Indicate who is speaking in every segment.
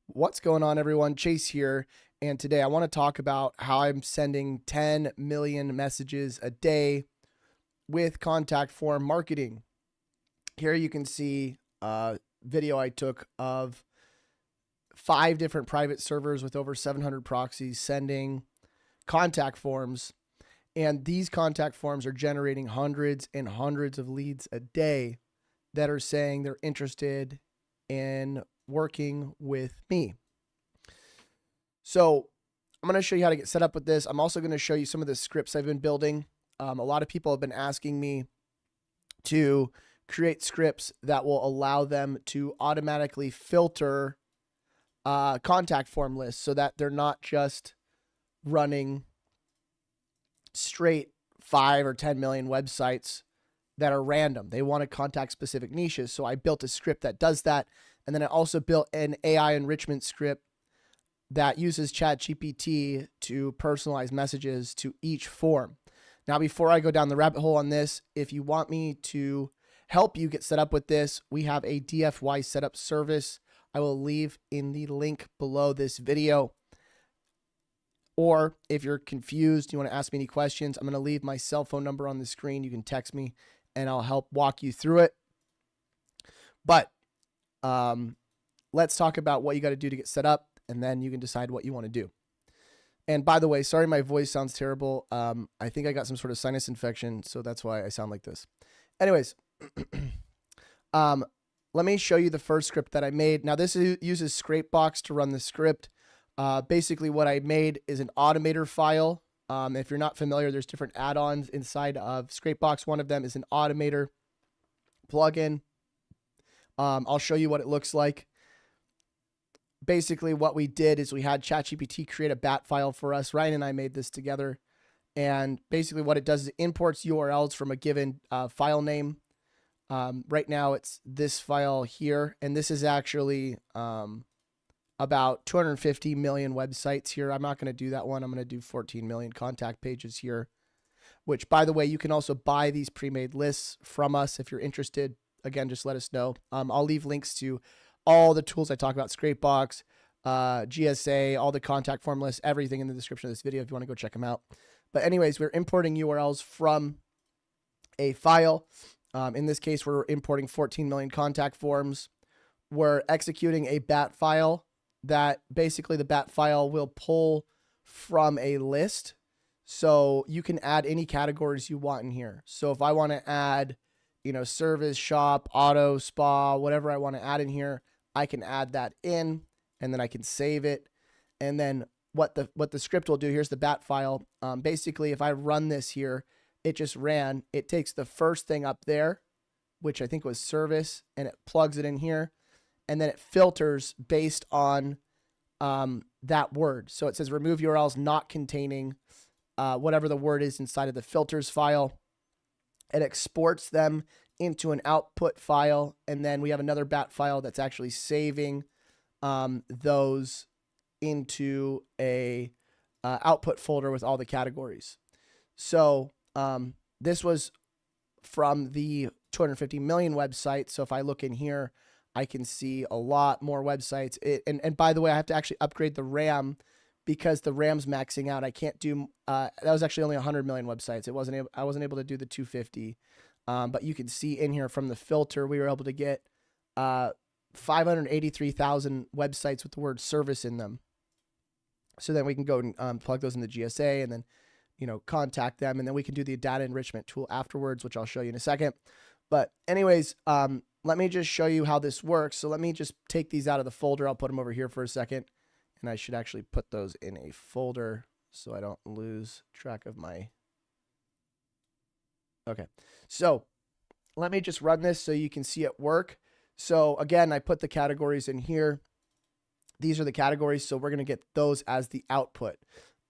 Speaker 1: What's going on, everyone? Chase here, and today I want to talk about how I'm sending 10 million messages a day with contact form marketing. Here you can see a video I took of 5 different private servers with over 700 proxies sending contact forms, and these contact forms are generating hundreds and hundreds of leads a day that are saying they're interested in working with me. So I'm going to show you how to get set up with this. I'm also going to show you some of the scripts I've been building. A lot of people have been asking me to create scripts that will allow them to automatically filter contact form lists so that they're not just running straight 5 or 10 million websites that are random. They want to contact specific niches. So I built a script that does that. And then I also built an AI enrichment script that uses ChatGPT to personalize messages to each form. Now, before I go down the rabbit hole on this, if you want me to help you get set up with this, we have a DFY setup service I will leave in the link below this video. Or if you're confused, you want to ask me any questions, I'm going to leave my cell phone number on the screen. You can text me and I'll help walk you through it. But let's talk about what you got to do to get set up, and then you can decide what you want to do. And by the way, sorry my voice sounds terrible. I think I got some sort of sinus infection, so that's why I sound like this. Anyways, let me show you the first script that I made. Now this uses Scrapebox to run the script. Basically what I made is an Automator file. If you're not familiar, there's different add-ons inside of Scrapebox. One of them is an Automator plugin. I'll show you what it looks like. Basically what we did is we had ChatGPT create a bat file for us. Ryan and I made this together. And basically what it does is it imports URLs from a given file name. Right now it's this file here. And this is actually about 250 million websites here. I'm not going to do that one. I'm going to do 14 million contact pages here, which, by the way, you can also buy these pre-made lists from us if you're interested. Again, just let us know. I'll leave links to all the tools I talk about, Scrapebox, GSA, all the contact form lists, everything in the description of this video if you want to go check them out. But anyways, we're importing URLs from a file. In this case, we're importing 14 million contact forms. We're executing a bat file that basically the bat file will pull from a list. So you can add any categories you want in here. So if I want to add, service, shop, auto, spa, whatever I want to add in here, I can add that in, and then I can save it. And then what the script will do, here's the bat file. Basically, if I run this here, it just ran. It takes the first thing up there, which I think was service, and it plugs it in here. And then it filters based on that word. So it says remove URLs not containing whatever the word is inside of the filters file. It exports them into an output file, and then we have another bat file that's actually saving those into a output folder with all the categories. So this was from the 250 million websites. So if I look in here, I can see a lot more websites. And by the way, I have to actually upgrade the RAM because the RAM's maxing out. I can't do, that was actually only 100 million websites. I wasn't able to do the 250. But you can see in here from the filter, we were able to get 583,000 websites with the word service in them. So then we can go and plug those in the GSA and then, contact them. And then we can do the data enrichment tool afterwards, which I'll show you in a second. But anyways, let me just show you how this works. So let me just take these out of the folder. I'll put them over here for a second. And I should actually put those in a folder so I don't lose track of my... Okay, so let me just run this so you can see it work. So again, I put the categories in here. These are the categories, so we're going to get those as the output.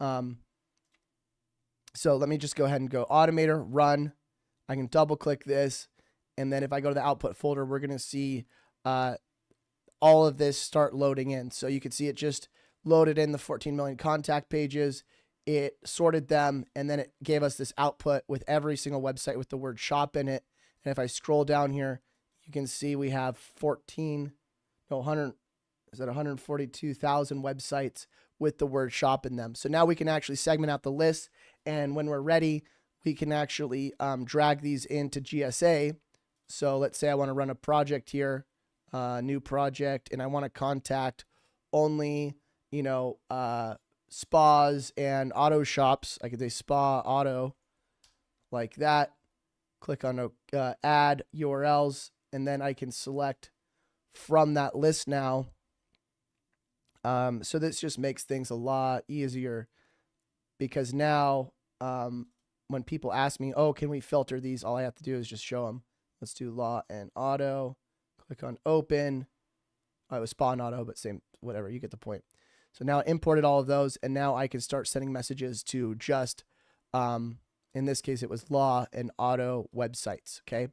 Speaker 1: So let me just go ahead and go Automator, run. I can double click this. And then if I go to the output folder, we're going to see all of this start loading in. So you can see it just loaded in the 14 million contact pages. It sorted them, and then it gave us this output with every single website with the word shop in it. And if I scroll down here, you can see we have 100, is at 142,000 websites with the word shop in them. So now we can actually segment out the list, and when we're ready, we can actually drag these into GSA. So let's say I want to run a project here, new project, and I want to contact only, you know, spas and auto shops. I could say spa auto like that. Click on add URLs, and then I can select from that list now. So this just makes things a lot easier, because now when people ask me, oh, can we filter these? All I have to do is just show them. Let's do law and auto. Click on open. Oh, it was spa and auto, but same, whatever, you get the point. So now I imported all of those, and now I can start sending messages to just, in this case, it was law and auto websites, okay?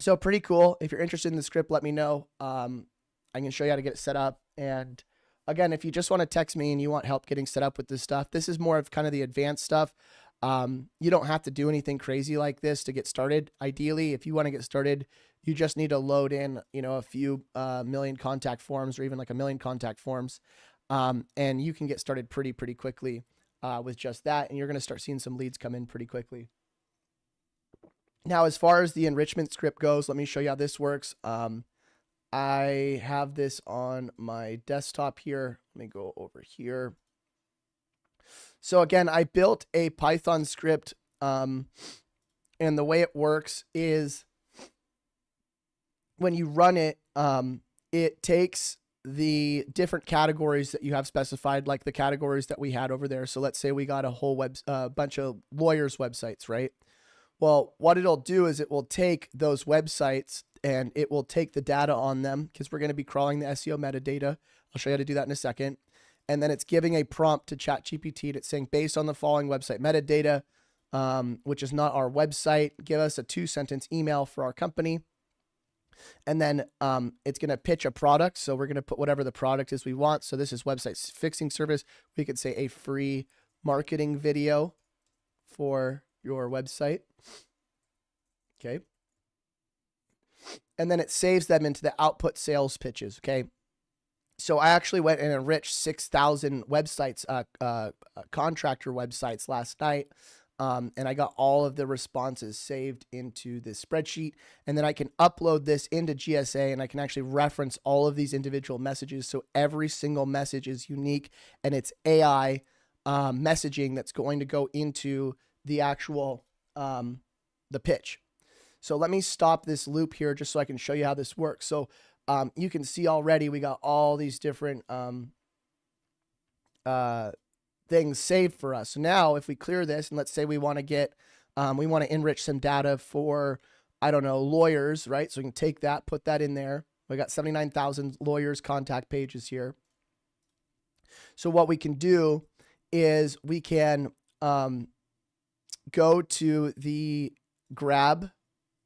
Speaker 1: So pretty cool. If you're interested in the script, let me know. I can show you how to get it set up. And again, if you just want to text me and you want help getting set up with this stuff, this is more of kind of the advanced stuff. You don't have to do anything crazy like this to get started. Ideally, if you want to get started, you just need to load in, you know, a few million contact forms, or even like 1 million contact forms. And you can get started pretty quickly with just that. And you're going to start seeing some leads come in pretty quickly. Now, as far as the enrichment script goes, let me show you how this works. I have this on my desktop here. Let me go over here. So again, I built a Python script, and the way it works is when you run it, it takes the different categories that you have specified, like the categories that we had over there. So let's say we got a whole bunch of lawyers' websites, right? Well, what it'll do is it will take those websites and it will take the data on them, because we're going to be crawling the SEO metadata. I'll show you how to do that in a second. And then it's giving a prompt to ChatGPT, and it's saying, based on the following website metadata, which is not our website, give us a 2-sentence email for our company. And then it's going to pitch a product. So we're going to put whatever the product is we want. So this is website fixing service. We could say a free marketing video for your website. Okay. And then it saves them into the output sales pitches. Okay. So I actually went and enriched 6,000 websites, contractor websites last night. And I got all of the responses saved into this spreadsheet. And then I can upload this into GSA, and I can actually reference all of these individual messages. So every single message is unique, and it's AI messaging that's going to go into the actual, the pitch. So let me stop this loop here just so I can show you how this works. So you can see already we got all these different things saved for us. So now if we clear this, and let's say we want to get, we want to enrich some data for, I don't know, lawyers, right? So we can take that, put that in there. We got 79,000 lawyers contact pages here. So what we can do is we can go to the grab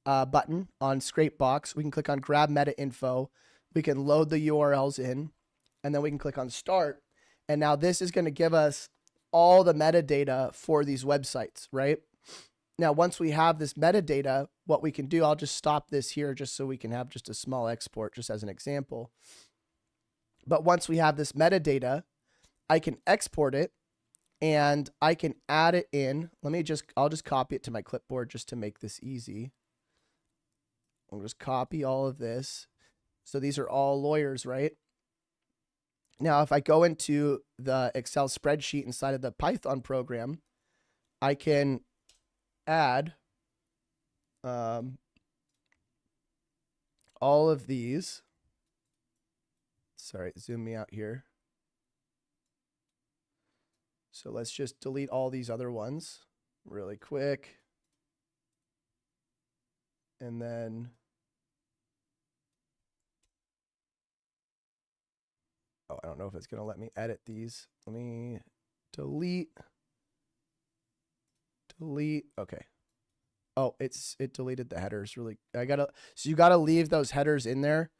Speaker 1: button on Scrapebox. We can click on grab meta info. We can load the URLs in, and then we can click on start. And now this is going to give us all the metadata for these websites, right? Now, once we have this metadata, what we can do, I'll just stop this here just so we can have just a small export, just as an example. But once we have this metadata, I can export it and I can add it in. I'll just copy it to my clipboard just to make this easy. I'll just copy all of this. So these are all lawyers, right? Now, if I go into the Excel spreadsheet inside of the Python program, I can add all of these. Sorry, zoom me out here. So let's just delete all these other ones really quick. And then, oh, I don't know if it's going to let me edit these. Let me delete. Okay. Oh, it deleted the headers. Really, so you gotta leave those headers in there.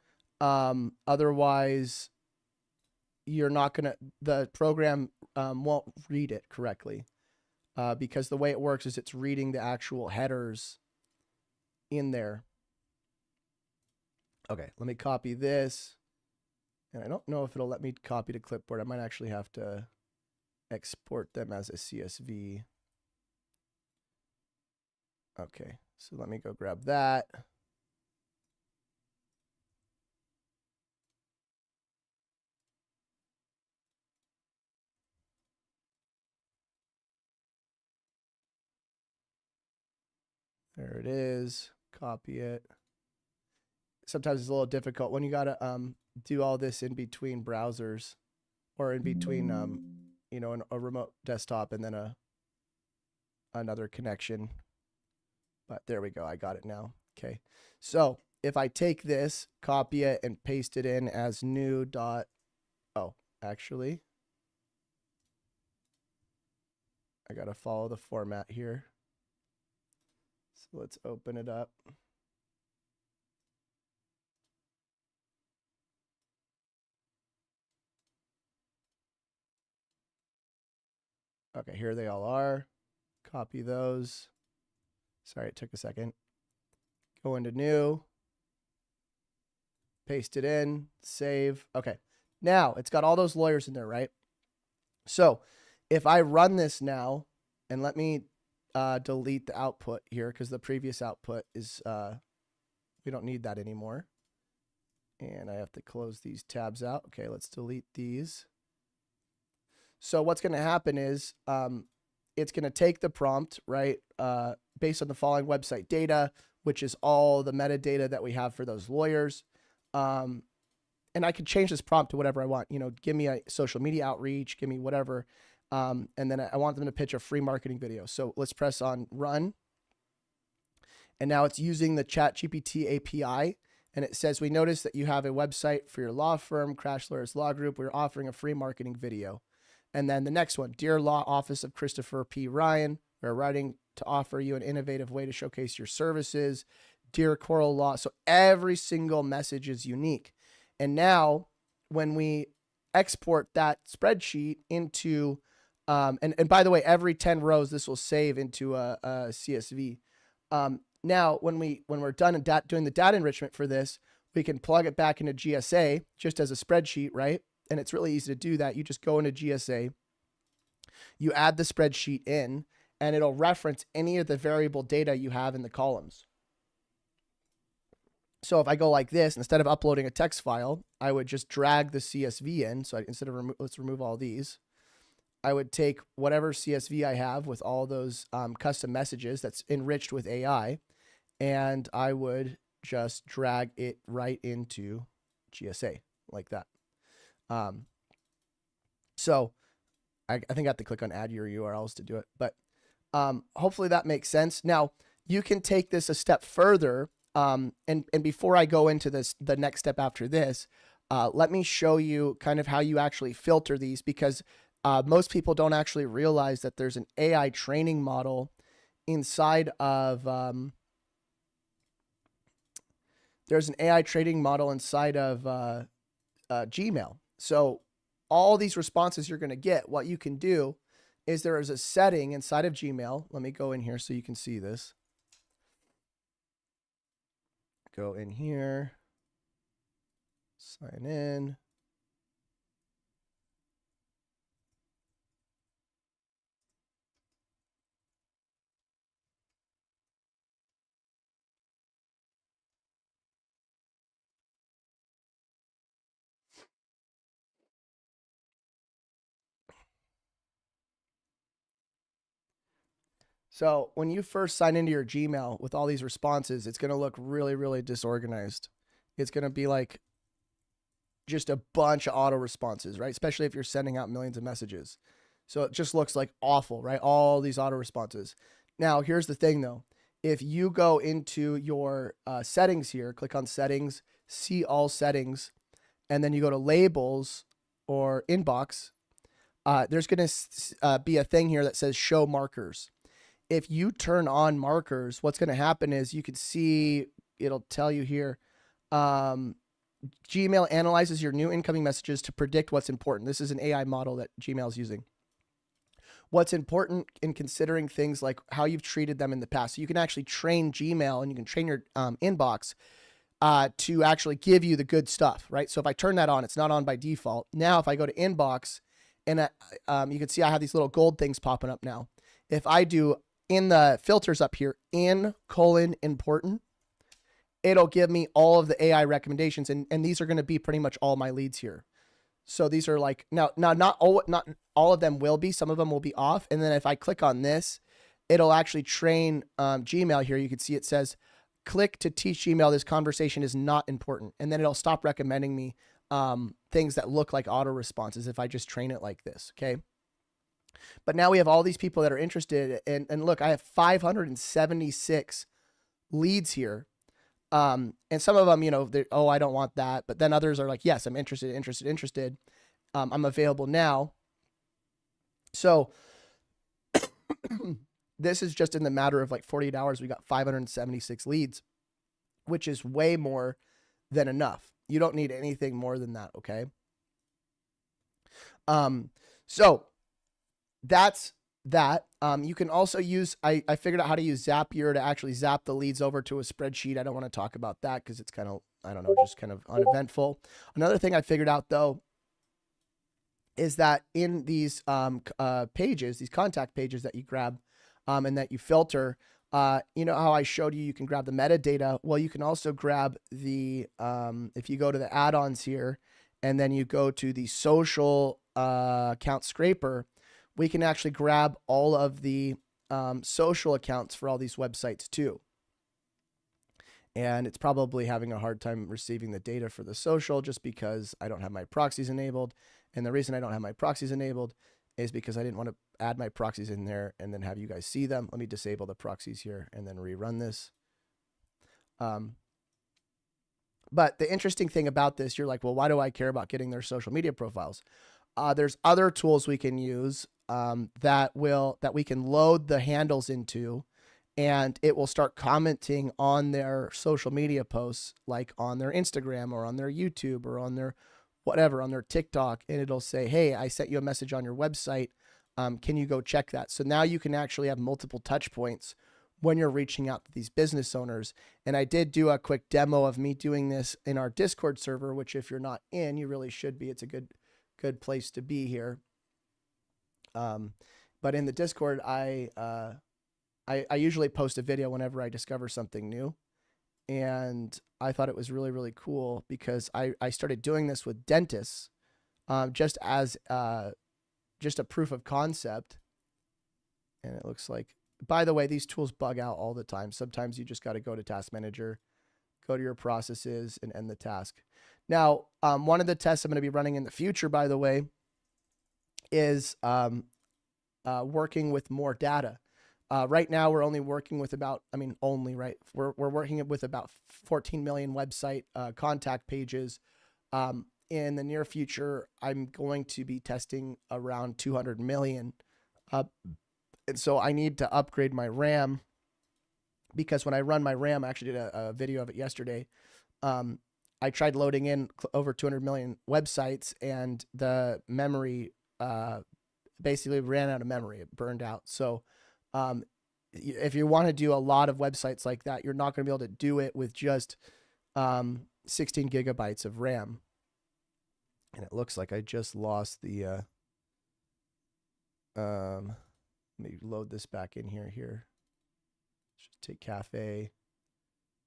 Speaker 1: Otherwise you're not gonna, the program won't read it correctly. Because the way it works is it's reading the actual headers in there. Okay, let me copy this. And I don't know if it'll let me copy to clipboard. I might actually have to export them as a CSV. Okay, so let me go grab that. There it is. Copy it. Sometimes it's a little difficult when you gotta do all this in between browsers, or in between you know, a remote desktop and then another connection. But there we go. I got it now. Okay. So if I take this, copy it, and paste it in as new dot. Oh, actually, I gotta follow the format here. So let's open it up. Okay, here they all are. Copy those. Sorry, it took a second. Go into new. Paste it in. Save. Okay. Now, it's got all those lawyers in there, right? So, if I run this now, and let me delete the output here, because the previous output is, we don't need that anymore. And I have to close these tabs out. Okay, let's delete these. So what's going to happen is it's going to take the prompt, right, based on the following website data, which is all the metadata that we have for those lawyers. And I can change this prompt to whatever I want. You know, give me a social media outreach, give me whatever. And then I want them to pitch a free marketing video. So let's press on run. And now it's using the ChatGPT API. And it says, we notice that you have a website for your law firm, Crash Lawyers Law Group. We're offering a free marketing video. And then the next one, Dear Law Office of Christopher P. Ryan, we're writing to offer you an innovative way to showcase your services. Dear Coral Law. So every single message is unique. And now when we export that spreadsheet into, and by the way, every 10 rows, this will save into a CSV. Now, when we're done doing the data enrichment for this, we can plug it back into GSA just as a spreadsheet, right? And it's really easy to do that. You just go into GSA, you add the spreadsheet in, and it'll reference any of the variable data you have in the columns. So if I go like this, instead of uploading a text file, I would just drag the CSV in. So instead of let's remove all these. I would take whatever CSV I have with all those custom messages that's enriched with AI, and I would just drag it right into GSA like that. So I think I have to click on add your URLs to do it, but hopefully that makes sense. Now you can take this a step further. And before I go into the next step after this, let me show you kind of how you actually filter these, because most people don't actually realize that there's an AI training model inside of Gmail. So all these responses you're going to get, what you can do is there is a setting inside of Gmail. Let me go in here so you can see this. Go in here, sign in. So when you first sign into your Gmail with all these responses, it's going to look really, really disorganized. It's going to be like just a bunch of auto responses, right? Especially if you're sending out millions of messages. So it just looks like awful, right? All these auto responses. Now, here's the thing though. If you go into your settings here, click on settings, see all settings, and then you go to labels or inbox, there's going to be a thing here that says show markers. If you turn on markers, what's going to happen is you can see, it'll tell you here, Gmail analyzes your new incoming messages to predict what's important. This is an AI model that Gmail is using. What's important in considering things like how you've treated them in the past. So you can actually train Gmail and you can train your inbox to actually give you the good stuff, right? So if I turn that on, it's not on by default. Now, if I go to inbox and you can see I have these little gold things popping up now. If I do in the filters up here, important, it'll give me all of the AI recommendations. And these are going to be pretty much all my leads here. So these are like, now not all of them will be, some of them will be off. And then if I click on this, it'll actually train Gmail here. You can see it says, click to teach Gmail this conversation is not important. And then it'll stop recommending me things that look like auto responses if I just train it like this, okay? But now we have all these people that are interested. And look, I have 576 leads here. And some of them, you know, oh, I don't want that. But then others are like, yes, I'm interested. I'm available now. So this is just in the matter of like 48 hours, we got 576 leads, which is way more than enough. You don't need anything more than that, okay? So that's that. You can also use, I figured out how to use Zapier to actually zap the leads over to a spreadsheet. I don't want to talk about that because it's kind of, I don't know, just kind of uneventful. Another thing I figured out though, is that in these pages, these contact pages that you grab and that you filter, you know how I showed you, you can grab the metadata. Well, you can also grab the, if you go to the add-ons here and then you go to the social account scraper, we can actually grab all of the social accounts for all these websites too. And it's probably having a hard time receiving the data for the social just because I don't have my proxies enabled. And the reason I don't have my proxies enabled is because I didn't want to add my proxies in there and then have you guys see them. Let me disable the proxies here and then rerun this. But the interesting thing about this, you're like, well, why do I care about getting their social media profiles? There's other tools we can use that we can load the handles into, and it will start commenting on their social media posts, like on their Instagram or on their YouTube or on their whatever, on their TikTok. And it'll say, hey, I sent you a message on your website. Can you go check that? So now you can actually have multiple touch points when you're reaching out to these business owners. And I did do a quick demo of me doing this in our Discord server, which if you're not in, you really should be. It's a good place to be here. But in the Discord, I usually post a video whenever I discover something new. And I thought it was really, really cool because I started doing this with dentists, just as just a proof of concept. And it looks like, by the way, these tools bug out all the time. Sometimes you just got to go to Task Manager, go to your processes and end the task. Now, one of the tests I'm going to be running in the future, by the way, is working with more data. Right now, we're only working with about, we're working with about 14 million website contact pages. In the near future, I'm going to be testing around 200 million. And so I need to upgrade my RAM because when I run my RAM, I actually did a video of it yesterday. I tried loading in over 200 million websites and the memory basically ran out of memory. It burned out. So if you want to do a lot of websites like that, you're not going to be able to do it with just 16 gigabytes of RAM. And it looks like I just lost the, let me load this back in here. Let's just take Cafe.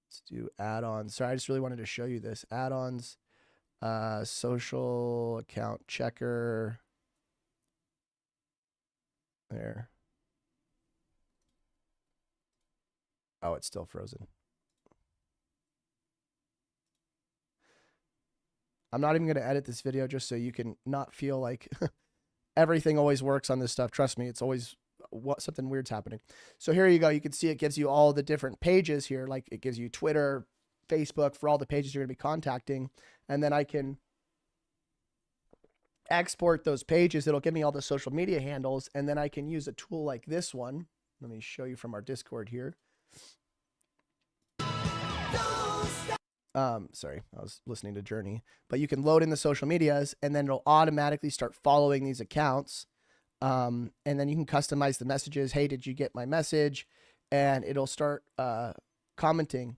Speaker 1: Let's do add-ons. Sorry, I just really wanted to show you this. Add-ons, social account checker. There. Oh, it's still frozen. I'm not even going to edit this video just so you can not feel like everything always works on this stuff. Trust me, it's always something weird's happening. So here you go. You can see it gives you all the different pages here. Like it gives you Twitter, Facebook for all the pages you're going to be contacting. And then I can export those pages. It'll give me all the social media handles. And then I can use a tool like this one. Let me show you from our Discord here. Sorry, I was listening to Journey, but you can load in the social medias and then it'll automatically start following these accounts. And then you can customize the messages. Hey, did you get my message? And it'll start, commenting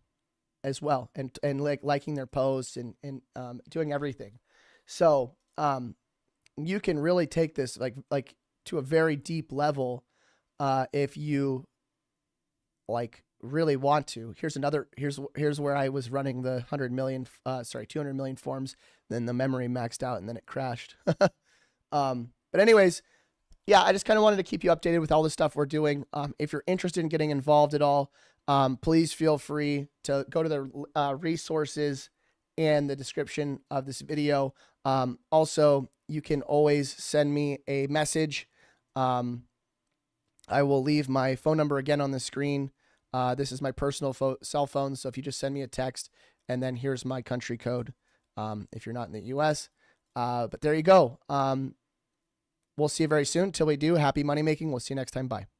Speaker 1: as well, and like liking their posts and doing everything. So you can really take this like to a very deep level if you like really want to. Here's where I was running the 200 million forms, then the memory maxed out and then it crashed. But anyways, yeah, I just kind of wanted to keep you updated with all the stuff we're doing. If you're interested in getting involved at all, please feel free to go to the resources in the description of this video. Also, you can always send me a message. I will leave my phone number again on the screen. This is my personal cell phone, so if you just send me a text, and then here's my country code if you're not in the US. But there you go. We'll see you very soon. Till we do, happy money making. We'll see you next time. Bye.